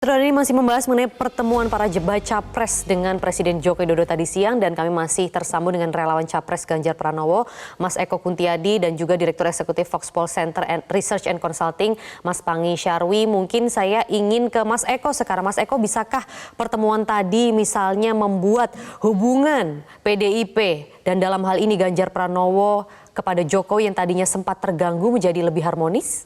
Saudara ini masih membahas mengenai pertemuan para baca pres dengan Presiden Joko Widodo tadi siang dan kami masih tersambung dengan relawan Capres Ganjar Pranowo, Mas Eko Kuntiadi dan juga Direktur Eksekutif Foxpol Center and Research and Consulting, Mas Pangi Syarwi. Mungkin saya ingin ke Mas Eko sekarang. Mas Eko, bisakah pertemuan tadi misalnya membuat hubungan PDIP dan dalam hal ini Ganjar Pranowo kepada Jokowi yang tadinya sempat terganggu menjadi lebih harmonis?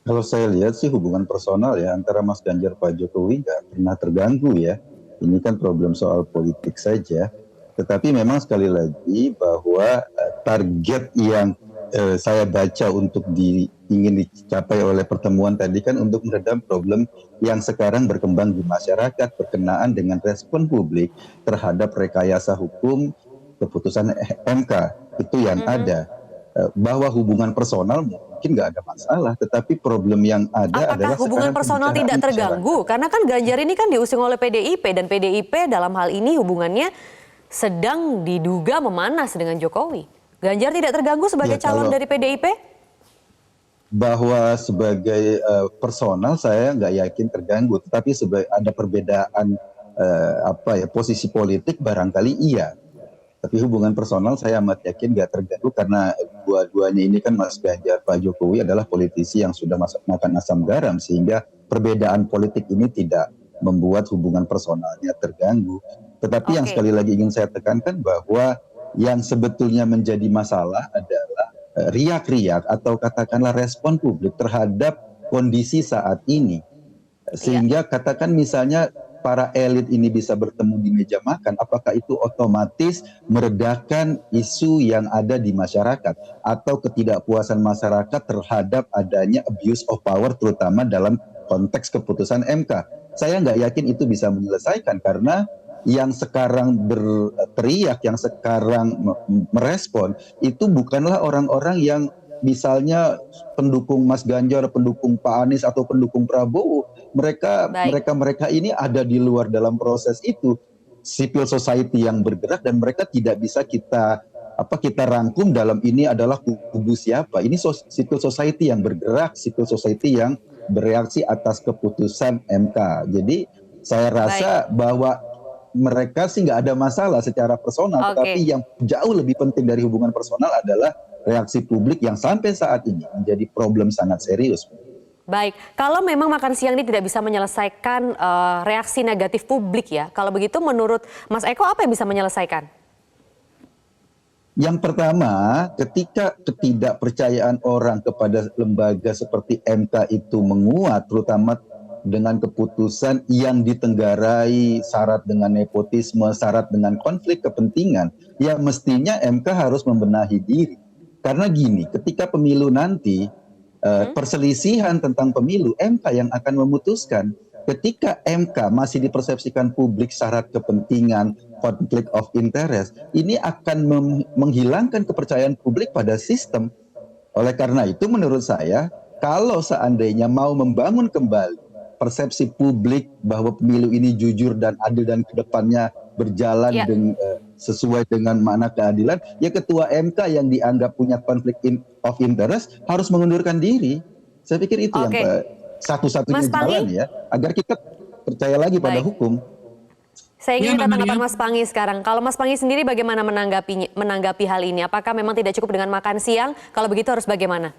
Kalau saya lihat sih hubungan personal ya antara Mas Ganjar Pak Jokowi nggak pernah terganggu ya. Ini kan problem soal politik saja. Tetapi memang sekali lagi bahwa target yang saya baca untuk ingin dicapai oleh pertemuan tadi kan untuk meredam problem yang sekarang berkembang di masyarakat berkenaan dengan respon publik terhadap rekayasa hukum keputusan MK itu yang ada. Bahwa hubungan personal mungkin nggak ada masalah, tetapi problem yang ada Apakah adalah hubungan personal tidak terganggu? Karena kan Ganjar ini kan diusung oleh PDIP dan PDIP dalam hal ini hubungannya sedang diduga memanas dengan Jokowi. Ganjar tidak terganggu sebagai calon dari PDIP? Bahwa sebagai personal saya nggak yakin terganggu, tetapi ada perbedaan posisi politik barangkali iya. Tapi hubungan personal saya amat yakin nggak terganggu karena dua-duanya ini kan Mas Ganjar Pak Jokowi adalah politisi yang sudah makan asam garam sehingga perbedaan politik ini tidak membuat hubungan personalnya terganggu. Tetapi yang sekali lagi ingin saya tekankan bahwa yang sebetulnya menjadi masalah adalah riak-riak atau katakanlah respon publik terhadap kondisi saat ini. Sehingga katakan misalnya para elit ini bisa bertemu di meja makan, apakah itu otomatis meredakan isu yang ada di masyarakat atau ketidakpuasan masyarakat terhadap adanya abuse of power terutama dalam konteks keputusan MK. Saya nggak yakin itu bisa menyelesaikan karena yang sekarang berteriak, yang sekarang merespon itu bukanlah orang-orang yang misalnya pendukung Mas Ganjar, pendukung Pak Anies atau pendukung Prabowo. Mereka ini ada di luar dalam proses itu, civil society yang bergerak dan mereka tidak bisa kita rangkum dalam ini adalah kubu siapa. Ini civil society yang bergerak, civil society yang bereaksi atas keputusan MK. Jadi saya rasa bahwa mereka sih nggak ada masalah secara personal, tetapi yang jauh lebih penting dari hubungan personal adalah reaksi publik yang sampai saat ini menjadi problem sangat serius. Baik, kalau memang makan siang ini tidak bisa menyelesaikan reaksi negatif publik ya, kalau begitu menurut Mas Eko apa yang bisa menyelesaikan? Yang pertama, ketika ketidakpercayaan orang kepada lembaga seperti MK itu menguat, terutama dengan keputusan yang ditenggarai syarat dengan nepotisme, syarat dengan konflik kepentingan, ya mestinya MK harus membenahi diri. Karena gini, ketika pemilu nanti, perselisihan tentang pemilu, MK yang akan memutuskan. Ketika MK masih dipersepsikan publik syarat kepentingan, konflik of interest, ini akan menghilangkan kepercayaan publik pada sistem. Oleh karena itu menurut saya, kalau seandainya mau membangun kembali persepsi publik bahwa pemilu ini jujur dan adil dan kedepannya berjalan sesuai dengan makna keadilan, ya ketua MK yang dianggap punya konflik of interest harus mengundurkan diri. Saya pikir itu yang satu-satunya jalan ya, agar kita percaya lagi pada hukum. Saya ingin minta tanggapan Mas Pangi sekarang. Kalau Mas Pangi sendiri bagaimana menanggapi hal ini? Apakah memang tidak cukup dengan makan siang? Kalau begitu harus bagaimana?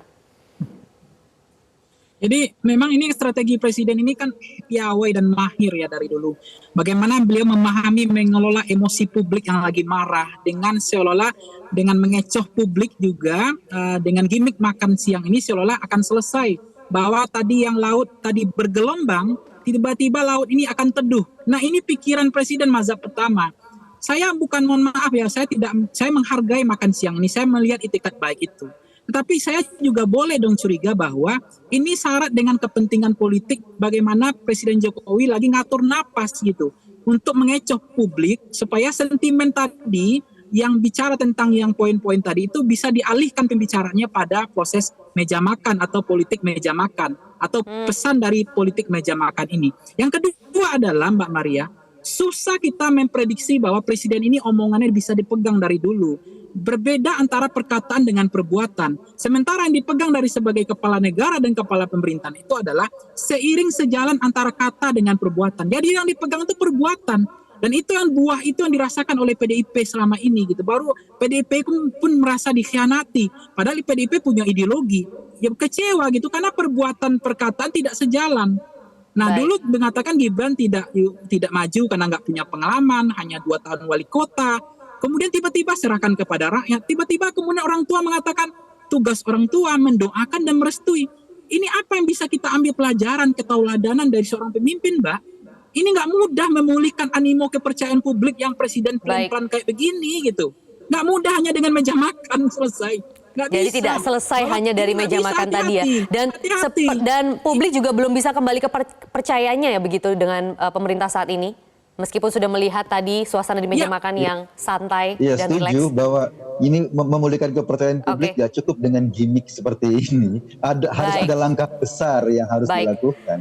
Jadi memang ini strategi presiden ini kan piawai dan mahir ya dari dulu. Bagaimana beliau memahami mengelola emosi publik yang lagi marah dengan seolah-olah dengan mengecoh publik juga dengan gimmick makan siang ini seolah-olah akan selesai. Bahwa tadi yang laut tadi bergelombang, tiba-tiba laut ini akan teduh. Nah ini pikiran presiden mazhab pertama. Saya bukan mohon maaf ya, saya menghargai makan siang ini, saya melihat itikat baik itu. Tetapi saya juga boleh dong curiga bahwa ini syarat dengan kepentingan politik bagaimana Presiden Jokowi lagi ngatur napas gitu untuk mengecoh publik supaya sentimen tadi yang bicara tentang yang poin-poin tadi itu bisa dialihkan pembicaranya pada proses meja makan atau politik meja makan atau pesan dari politik meja makan ini. Yang kedua adalah Mbak Maria, susah kita memprediksi bahwa presiden ini omongannya bisa dipegang dari dulu. berbeda antara perkataan dengan perbuatan. Sementara yang dipegang dari sebagai kepala negara dan kepala pemerintahan itu adalah seiring sejalan antara kata dengan perbuatan. Jadi yang dipegang itu perbuatan. Dan itu yang buah itu yang dirasakan oleh PDIP selama ini gitu. Baru PDIP pun merasa dikhianati. Padahal PDIP punya ideologi. Ya kecewa gitu karena perbuatan perkataan tidak sejalan. Nah, Baik. dulu mengatakan Gibran tidak maju karena nggak punya pengalaman, hanya 2 tahun wali kota. Kemudian tiba-tiba serahkan kepada rakyat. Tiba-tiba kemudian orang tua mengatakan tugas orang tua mendoakan dan merestui. Ini apa yang bisa kita ambil pelajaran, ketauladanan dari seorang pemimpin, Mbak? Ini nggak mudah memulihkan animo kepercayaan publik yang presiden pelan-pelan kayak begini gitu. Nggak mudah hanya dengan meja makan selesai. Nggak Jadi bisa. tidak selesai hanya dari Nggak meja bisa, makan tadi ya. hati-hati. Dan publik juga belum bisa kembali ke percayanya ya begitu dengan pemerintah saat ini. Meskipun sudah melihat tadi suasana di meja Ya. makan yang santai Iya, dan setuju rileks. bahwa ini memulihkan kepercayaan publik Oke. nggak cukup dengan gimmick seperti ini. Harus Baik. ada langkah besar yang harus Baik. dilakukan.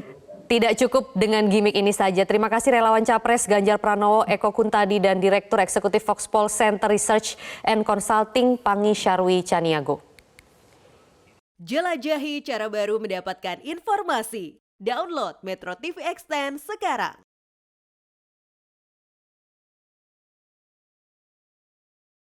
Tidak cukup dengan gimmick ini saja. Terima kasih relawan Capres Ganjar Pranowo, Eko Kuntadi, dan Direktur Eksekutif Foxpol Center Research and Consulting Pangi Syarwi Caniago. Jelajahi cara baru mendapatkan informasi. Download Metro TV Extend sekarang.